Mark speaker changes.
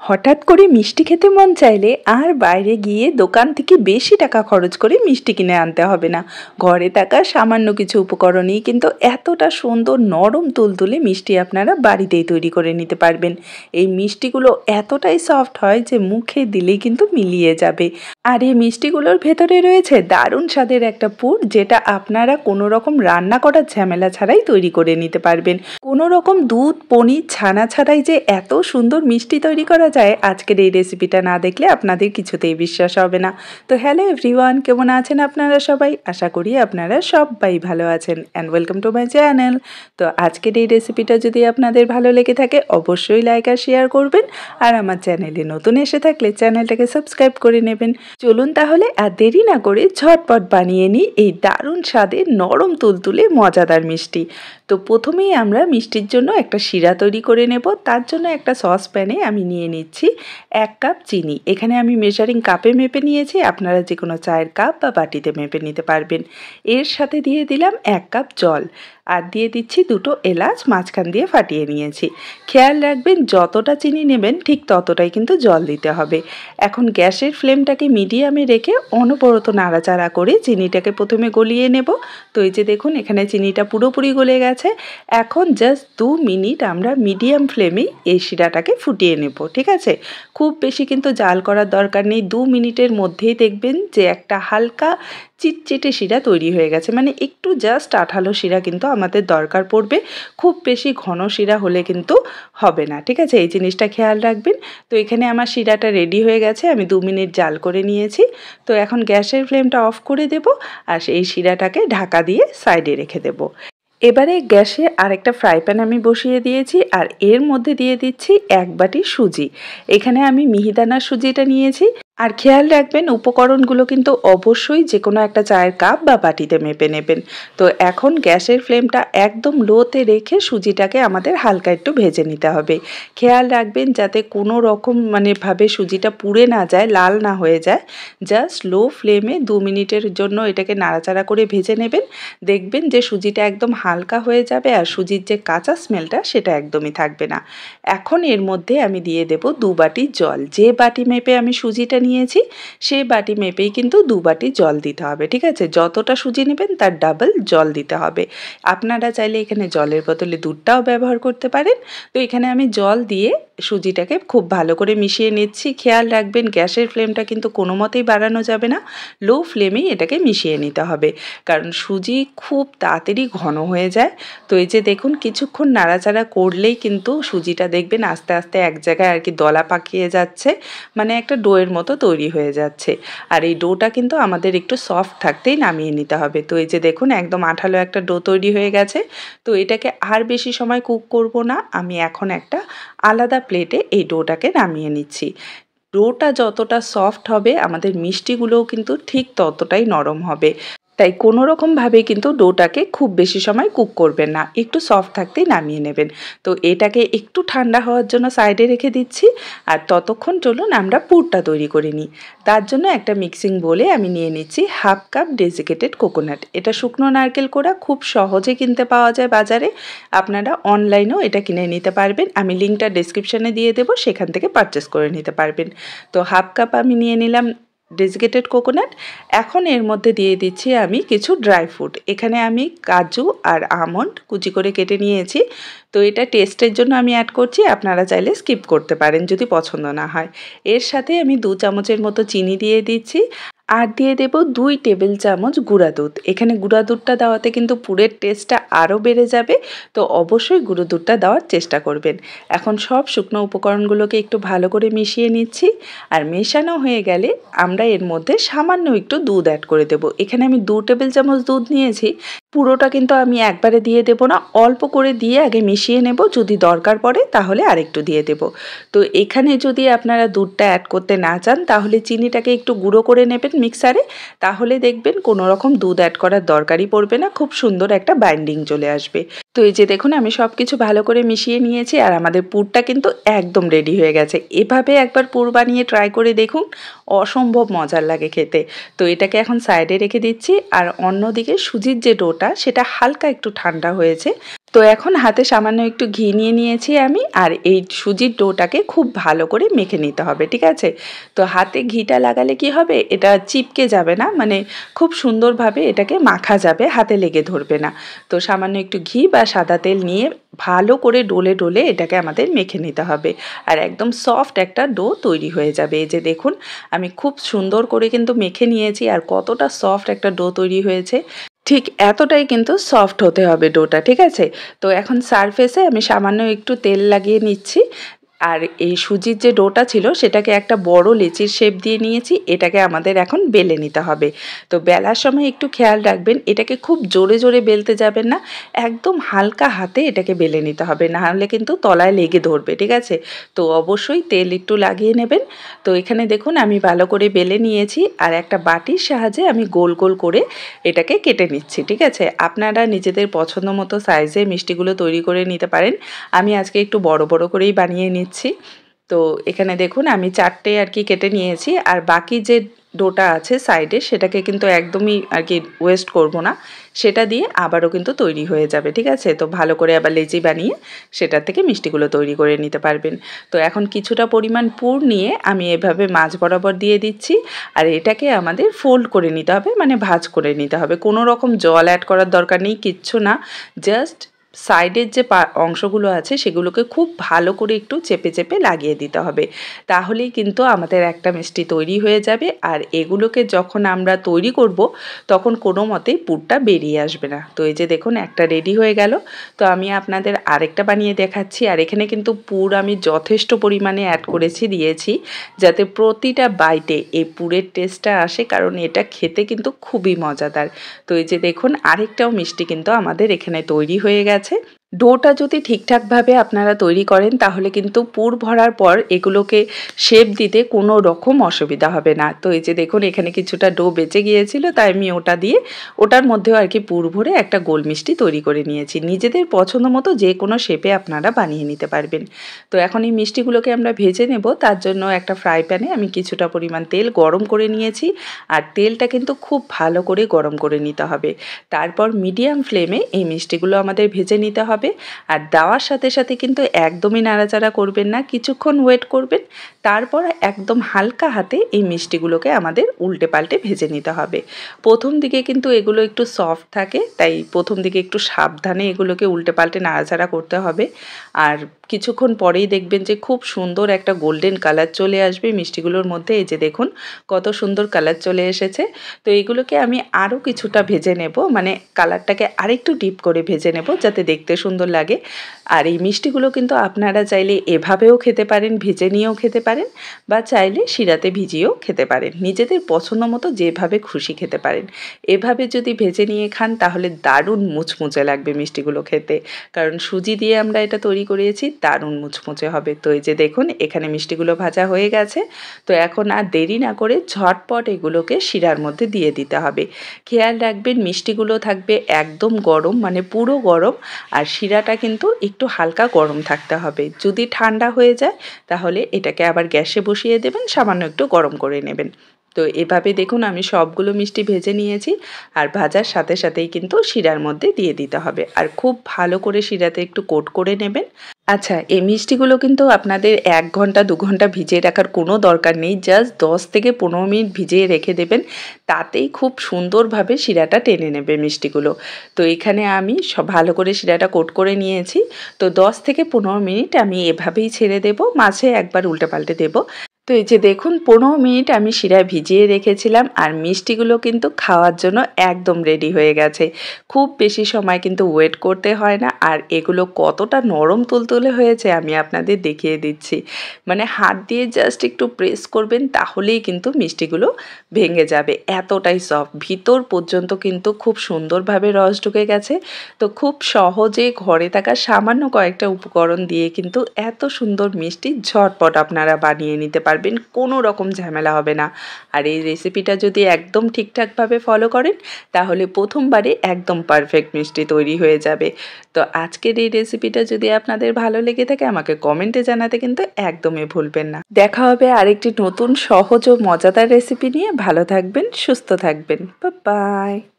Speaker 1: হঠাৎ করে মিষ্টি খেতে মন চাইলে আর বাইরে গিয়ে দোকান থেকে বেশি টাকা খরচ করে মিষ্টি কিনে আনতে হবে না। ঘরে থাকা সামান্য কিছু উপকরণেই কিন্তু এতটা সুন্দর নরম তুলতুলে মিষ্টি আপনারা বাড়িতেই তৈরি করে নিতে পারবেন। এই মিষ্টিগুলো এতটাই সফট হয় যে মুখে দিলেই কিন্তু মিলিয়ে যাবে। আর এই মিষ্টিগুলোর ভেতরে রয়েছে দারুণ স্বাদের একটা পুর, যেটা আপনারা কোনো রকম রান্না করার ঝামেলা ছাড়াই তৈরি করে নিতে পারবেন। কোনো রকম দুধ, পনির, ছানা ছাড়াই যে এত সুন্দর মিষ্টি তৈরি করা যায়, আজকের এই রেসিপিটা না দেখলে আপনাদের কিছুতেই বিশ্বাস হবে না। তো হ্যালো এভরিওয়ান, কেমন আছেন আপনারা সবাই? আশা করি আপনারা সবাই ভালো আছেন and welcome to my channel. তো আজকের এই রেসিপিটা যদি আপনাদের ভালো লেগে থাকে অবশ্যই লাইক আর শেয়ার করবেন, আর আমার চ্যানেলে নতুন এসে থাকলে চ্যানেলটাকে সাবস্ক্রাইব করে নেবেন। চলুন তাহলে আর দেরি না করে ঝটপট বানিয়ে নিই এই দারুণ স্বাদের নরম তুলতুলে মজাদার মিষ্টি। তো প্রথমেই আমরা মিষ্টির জন্য একটা শিরা তৈরি করে নেব। তার জন্য একটা সসপ্যানে আমি নিয়ে নিচ্ছি 1 কাপ চিনি। এখানে আমি মেজারিং কাপে মেপে নিয়েছি, আপনারা যে কোনো চায়ের কাপ বা বাটিতে মেপে নিতে পারবেন। এর সাথে দিয়ে দিলাম 1 কাপ জল, আর দিয়ে দিচ্ছি 2টো এলাচ মাঝখান দিয়ে ফাটিয়ে নিয়েছি। খেয়াল রাখবেন যতটা চিনি নেবেন ঠিক ততটাই কিন্তু জল দিতে হবে। এখন গ্যাসের ফ্লেমটাকে মিডিয়ামে রেখে অনবরত নাড়াচাড়া করে চিনিটাকে প্রথমে গলিয়ে নেব। তো এই যে দেখুন এখানে চিনিটা পুরোপুরি গলে গেছে। এখন জাস্ট 2 মিনিট আমরা মিডিয়াম ফ্লেমেই এই শিরাটাকে ফুটিয়ে নেব, ঠিক আছে? খুব বেশি কিন্তু জাল করার দরকার নেই। 2 মিনিটের মধ্যেই দেখবেন যে একটা হালকা চিটচিটে শিরা তৈরি হয়ে গেছে, মানে একটু জাস্ট আঠালো শিরা কিন্তু আমাদের দরকার পড়বে। খুব বেশি ঘন শিরা হলে কিন্তু হবে না, ঠিক আছে? এই জিনিসটা খেয়াল রাখবেন। তো এখানে আমার শিরাটা রেডি হয়ে গেছে, আমি 2 মিনিট জাল করে নিয়েছি। তো এখন গ্যাসের ফ্লেমটা অফ করে দেব, আর এই শিরাটাকে ঢাকা দিয়ে সাইডে রেখে দেব। এবারে গ্যাসে আরেকটা ফ্রাই প্যান আমি বসিয়ে দিয়েছি, আর এর মধ্যে দিয়ে দিচ্ছি 1 বাটি সুজি। এখানে আমি মিহিদানার সুজিটা নিয়েছি। আর খেয়াল রাখবেন উপকরণগুলো কিন্তু অবশ্যই যে কোনো একটা চায়ের কাপ বা বাটিতে মেপে নেবেন। তো এখন গ্যাসের ফ্লেমটা একদম লোতে রেখে সুজিটাকে আমাদের হালকা একটু ভেজে নিতে হবে। খেয়াল রাখবেন যাতে কোনো রকম ভাবে সুজিটা পুড়ে না যায়, লাল না হয়ে যায়। জাস্ট লো ফ্লেমে 2 মিনিটের জন্য এটাকে নাড়াচাড়া করে ভেজে নেবেন। দেখবেন যে সুজিটা একদম হালকা হয়ে যাবে, আর সুজির যে কাঁচা স্মেলটা সেটা একদমই থাকবে না। এখন এর মধ্যে আমি দিয়ে দেব 2 বাটি জল। যে বাটি মেপে আমি সুজিটা নিয়েছি সেই বাটি মেপেই কিন্তু 2 বাটি জল দিতে হবে, ঠিক আছে? যতটা সুজি নেবেন তার ডাবল জল দিতে হবে। আপনারা চাইলে এখানে জলের বদলে দুধটাও ব্যবহার করতে পারেন। তো এখানে আমি জল দিয়ে সুজিটাকে খুব ভালো করে মিশিয়ে নিচ্ছি। খেয়াল রাখবেন গ্যাসের ফ্লেমটা কিন্তু কোনো মতেই বাড়ানো যাবে না, লো ফ্লেমেই এটাকে মিশিয়ে নিতে হবে, কারণ সুজি খুব তাড়াতাড়ি ঘন হয়ে যায়। তো এই যে দেখুন কিছুক্ষণ নাড়াচাড়া করলেই কিন্তু সুজিটা দেখবেন আস্তে আস্তে এক জায়গায় আর কি দলা পাকিয়ে যাচ্ছে, মানে একটা ডোয়ের মতো তৈরি হয়ে যাচ্ছে। আর এই ডোটা কিন্তু আমাদের একটু সফট থাকতেই নামিয়ে নিতে হবে। তো এই যে দেখুন একদম আঠালো একটা ডো তৈরি হয়ে গেছে। তো এটাকে আর বেশি সময় কুক করব না, আমি এখন একটা আলাদা প্লেটে এই ডোটাকে নামিয়ে নিচ্ছি। ডোটা যতটা সফট হবে আমাদের মিষ্টিগুলোও কিন্তু ঠিক ততটাই নরম হবে। তাই কোনো রকমভাবে কিন্তু ডোটাকে খুব বেশি সময় কুক করবেন না, একটু সফট থাকতেই নামিয়ে নেবেন। তো এটাকে একটু ঠান্ডা হওয়ার জন্য সাইডে রেখে দিচ্ছি, আর ততক্ষণ চলুন আমরা পুরটা তৈরি করে নিই। তার জন্য একটা মিক্সিং বোলে আমি নিয়ে নিচ্ছি 1/2 কাপ ডেসিকেটেড কোকোনাট। এটা শুকনো নারকেল কোড়া, খুব সহজে কিনতে পাওয়া যায় বাজারে। আপনারা অনলাইনেও এটা কিনে নিতে পারবেন, আমি লিঙ্কটা ডেসক্রিপশানে দিয়ে দেবো, সেখান থেকে পারচেস করে নিতে পারবেন। তো 1/2 কাপ আমি নিয়ে নিলাম ডেসিকেটেড কোকোনাট। এখন এর মধ্যে দিয়ে দিচ্ছি আমি কিছু ড্রাই ফ্রুট। এখানে আমি কাজু আর আমন্ড কুচি করে কেটে নিয়েছি। তো এটা টেস্টের জন্য আমি অ্যাড করছি, আপনারা চাইলে স্কিপ করতে পারেন যদি পছন্দ না হয়। এর সাথে আমি 2 চামচের মতো চিনি দিয়ে দিচ্ছি, আর দিয়ে দেব 2 টেবিল চামচ গুঁড়া দুধ। এখানে গুঁড়া দুধটা দেওয়াতে কিন্তু পুরের টেস্টটা আরও বেড়ে যাবে, তো অবশ্যই গুঁড়ো দুধটা দেওয়ার চেষ্টা করবেন। এখন সব শুকনো উপকরণগুলোকে একটু ভালো করে মিশিয়ে নিচ্ছি, আর মেশানো হয়ে গেলে আমরা এর মধ্যে সামান্য একটু দুধ অ্যাড করে দেব। এখানে আমি 2 টেবিল চামচ দুধ নিয়েছি, পুরোটা কিন্তু আমি একবারে দিয়ে দেব না, অল্প করে দিয়ে আগে মিশিয়ে নেব, যদি দরকার পড়ে তাহলে আরেকটু দিয়ে দেব। তো এখানে যদি আপনারা দুধটা অ্যাড করতে না চান তাহলে চিনিটাকে একটু গুঁড়ো করে নেবেন মিক্সারে, তাহলে দেখবেন কোনো রকম দুধ অ্যাড করার দরকারই পড়বে না, খুব সুন্দর একটা বাইন্ডিং চলে আসবে। তো এই যে দেখুন আমি সব কিছু ভালো করে মিশিয়ে নিয়েছি, আর আমাদের পুরটা কিন্তু একদম রেডি হয়ে গেছে। এভাবে একবার পুর বানিয়ে ট্রাই করে দেখুন, অসম্ভব মজার লাগে খেতে। তো এটাকে এখন সাইডে রেখে দিচ্ছি, আর অন্যদিকে সুজির যে ডোটা সেটা হালকা একটু ঠান্ডা হয়েছে। তো এখন হাতে সামান্য একটু ঘি নিয়ে নিয়েছি আমি, আর এই সুজির ডোটাকে খুব ভালো করে মেখে নিতে হবে, ঠিক আছে। তো হাতে ঘিটা লাগালে কি হবে, এটা চিপকে যাবে না, মানে খুব সুন্দরভাবে এটাকে মাখা যাবে, হাতে লেগে ধরবে না। তো সামান্য একটু ঘি বা সাদা তেল নিয়ে ভালো করে ডলে ডলে এটাকে আমাদের মেখে নিতে হবে, আর একদম সফট একটা ডো তৈরি হয়ে যাবে। এই যে দেখুন আমি খুব সুন্দর করে কিন্তু মেখে নিয়েছি, আর কতটা সফট একটা ডো তৈরি হয়েছে, ঠিক এতটাই কিন্তু সফট হতে হবে ডোটা, ঠিক আছে। তো এখন সারফেসে আমি সামান্য একটু তেল লাগিয়ে নিচ্ছি, আর এই সুজির যে ডোটা ছিল সেটাকে একটা বড় লেচির শেপ দিয়ে নিয়েছি, এটাকে আমাদের এখন বেলে নিতে হবে। তো বেলার সময় একটু খেয়াল রাখবেন, এটাকে খুব জোরে জোরে বেলতে যাবেন না, একদম হালকা হাতে এটাকে বেলে নিতে হবে, না হলে কিন্তু তলায় লেগে ধরবে, ঠিক আছে। তো অবশ্যই তেল একটু লাগিয়ে নেবেন। তো এখানে দেখুন আমি ভালো করে বেলে নিয়েছি, আর একটা বাটির সাহায্যে আমি গোল গোল করে এটাকে কেটে নিচ্ছি, ঠিক আছে। আপনারা নিজেদের পছন্দ মতো সাইজে মিষ্টিগুলো তৈরি করে নিতে পারেন, আমি আজকে একটু বড় বড় করেই বানিয়ে নিচ্ছি। তো এখানে দেখুন আমি 4টে আর কি কেটে নিয়েছি, আর বাকি যে ডোটা আছে সাইডে সেটাকে কিন্তু একদমই আর কি ওয়েস্ট করব না, সেটা দিয়ে আবারও কিন্তু তৈরি হয়ে যাবে, ঠিক আছে। তো ভালো করে আবার লেচি বানিয়ে সেটার থেকে মিষ্টিগুলো তৈরি করে নিতে পারবেন। তো এখন কিছুটা পরিমাণ পুর নিয়ে আমি এভাবে মাঝ বরাবর দিয়ে দিচ্ছি, আর এটাকে আমাদের ফোল্ড করে নিতে হবে, মানে ভাঁজ করে নিতে হবে, কোনো রকম জল অ্যাড করার দরকার নেই, কিচ্ছু না। জাস্ট সাইডের যে অংশগুলো আছে সেগুলোকে খুব ভালো করে একটু চেপে চেপে লাগিয়ে দিতে হবে, তাহলেই কিন্তু আমাদের একটা মিষ্টি তৈরি হয়ে যাবে। আর এগুলোকে যখন আমরা তৈরি করব তখন কোনো মতেই পুরটা বেরিয়ে আসবে না। তো এই যে দেখুন একটা রেডি হয়ে গেল। তো আমি আপনাদের আরেকটা বানিয়ে দেখাচ্ছি, আর এখানে কিন্তু পুর আমি যথেষ্ট পরিমাণে অ্যাড করেছি, দিয়েছি, যাতে প্রতিটা বাইটে এই পুরের টেস্টটা আসে, কারণ এটা খেতে কিন্তু খুবই মজাদার। তো এই যে দেখুন আরেকটাও মিষ্টি কিন্তু আমাদের এখানে তৈরি হয়ে গেছে। ডোটা যদি ঠিকঠাকভাবে আপনারা তৈরি করেন তাহলে কিন্তু পুর ভরার পর এগুলোকে শেপ দিতে কোনো রকম অসুবিধা হবে না। তো এই যে দেখুন এখানে কিছুটা ডো বেঁচে গিয়েছিল, তাই আমি ওটা দিয়ে ওটার মধ্যেও আর কি পুর ভরে একটা গোল মিষ্টি তৈরি করে নিয়েছি। নিজেদের পছন্দ মতো যে কোনো শেপে আপনারা বানিয়ে নিতে পারবেন। তো এখন এই মিষ্টিগুলোকে আমরা ভেজে নেব, তার জন্য একটা ফ্রাই প্যানে আমি কিছুটা পরিমাণ তেল গরম করে নিয়েছি, আর তেলটা কিন্তু খুব ভালো করে গরম করে নিতে হবে। তারপর মিডিয়াম ফ্লেমে এই মিষ্টিগুলো আমাদের ভেজে নিতে হবে, আর দেওয়ার সাথে সাথে কিন্তু একদমই নাড়াচাড়া করবেন না, কিছুক্ষণ ওয়েট করবেন, তারপর একদম হালকা হাতে এই মিষ্টিগুলোকে আমাদের উল্টে পাল্টে ভেজে নিতে হবে। প্রথম দিকে কিন্তু এগুলো একটু সফট থাকে, তাই প্রথম দিকে একটু সাবধানে এগুলোকে উল্টে পাল্টে নাড়াচাড়া করতে হবে, আর কিছুক্ষণ পরেই দেখবেন যে খুব সুন্দর একটা গোল্ডেন কালার চলে আসবে মিষ্টিগুলোর মধ্যে। এই যে দেখুন কত সুন্দর কালার চলে এসেছে। তো এগুলোকে আমি আরও কিছুটা ভেজে নেব, মানে কালারটাকে আরেকটু ডিপ করে ভেজে নেব যাতে দেখতে সুন্দর লাগে। আর এই মিষ্টিগুলো কিন্তু আপনারা চাইলে এভাবেও খেতে পারেন, ভেজে নিয়েও খেতে পারেন, বা চাইলে শিরাতে ভিজিয়েও খেতে পারেন, নিজেদের পছন্দ মতো যেভাবে খুশি খেতে পারেন। এভাবে যদি ভেজে নিয়ে খান তাহলে দারুণ মুচমুচে লাগবে মিষ্টিগুলো খেতে, কারণ সুজি দিয়ে আমরা এটা তৈরি করিয়েছি, দারুণ মুচমুচে হবে। তো এই যে দেখুন এখানে মিষ্টিগুলো ভাজা হয়ে গেছে। তো এখন আর দেরি না করে ঝটপট এগুলোকে শিরার মধ্যে দিয়ে দিতে হবে। খেয়াল রাখবেন মিষ্টিগুলো থাকবে একদম গরম, মানে পুরো গরম, আর শিরাটা কিন্তু একটু হালকা গরম থাকতে হবে। যদি ঠান্ডা হয়ে যায় তাহলে এটাকে আবার গ্যাসে বসিয়ে দেবেন, সামান্য একটু গরম করে নেবেন। তো এভাবে দেখুন আমি সবগুলো মিষ্টি ভেজে নিয়েছি, আর ভাজার সাথে সাথেই কিন্তু শিরার মধ্যে দিয়ে দিতে হবে, আর খুব ভালো করে শিরাতে একটু কোট করে নেবেন। আচ্ছা, এই মিষ্টিগুলো কিন্তু আপনাদের 1 ঘন্টা 2 ঘন্টা ভিজিয়ে রাখার কোনো দরকার নেই, জাস্ট 10 থেকে 15 মিনিট ভিজিয়ে রেখে দেবেন, তাতেই খুব সুন্দরভাবে শিরাটা টেনে নেবে মিষ্টিগুলো। তো এখানে আমি ভালো করে শিরাটা কোট করে নিয়েছি। তো 10 থেকে 15 মিনিট আমি এভাবেই ছেড়ে দেব, মাঝে একবার উল্টে পাল্টে দেব। তো এই যে দেখুন 15 মিনিট আমি শিরায় ভিজিয়ে রেখেছিলাম, আর মিষ্টিগুলো কিন্তু খাওয়ার জন্য একদম রেডি হয়ে গেছে। খুব বেশি সময় কিন্তু ওয়েট করতে হয় না, আর এগুলো কতটা নরম তুলতুলে হয়েছে আমি আপনাদের দেখিয়ে দিচ্ছি। মানে হাত দিয়ে জাস্ট একটু প্রেস করবেন তাহলেই কিন্তু মিষ্টিগুলো ভেঙে যাবে, এতটাই সফট, ভিতর পর্যন্ত কিন্তু খুব সুন্দরভাবে রস ঢুকে গেছে। তো খুব সহজে ঘরে থাকা সামান্য কয়েকটা উপকরণ দিয়ে কিন্তু এত সুন্দর মিষ্টি ঝটপট আপনারা বানিয়ে নিতে পারবেন, কোনো রকম ঝামেলা হবে না। আর এই রেসিপিটা যদি একদম ঠিকঠাকভাবে ফলো করেন তাহলে প্রথমবারে একদম পারফেক্ট মিষ্টি তৈরি হয়ে যাবে। তো আজকের এই রেসিপিটা যদি আপনাদের ভালো লেগে থাকে আমাকে কমেন্টে জানাতে কিন্তু একদমই ভুলবেন না। দেখা হবে আরেকটি নতুন সহজ ও মজাদার রেসিপি নিয়ে। ভালো থাকবেন, সুস্থ থাকবেন, বাই বাই।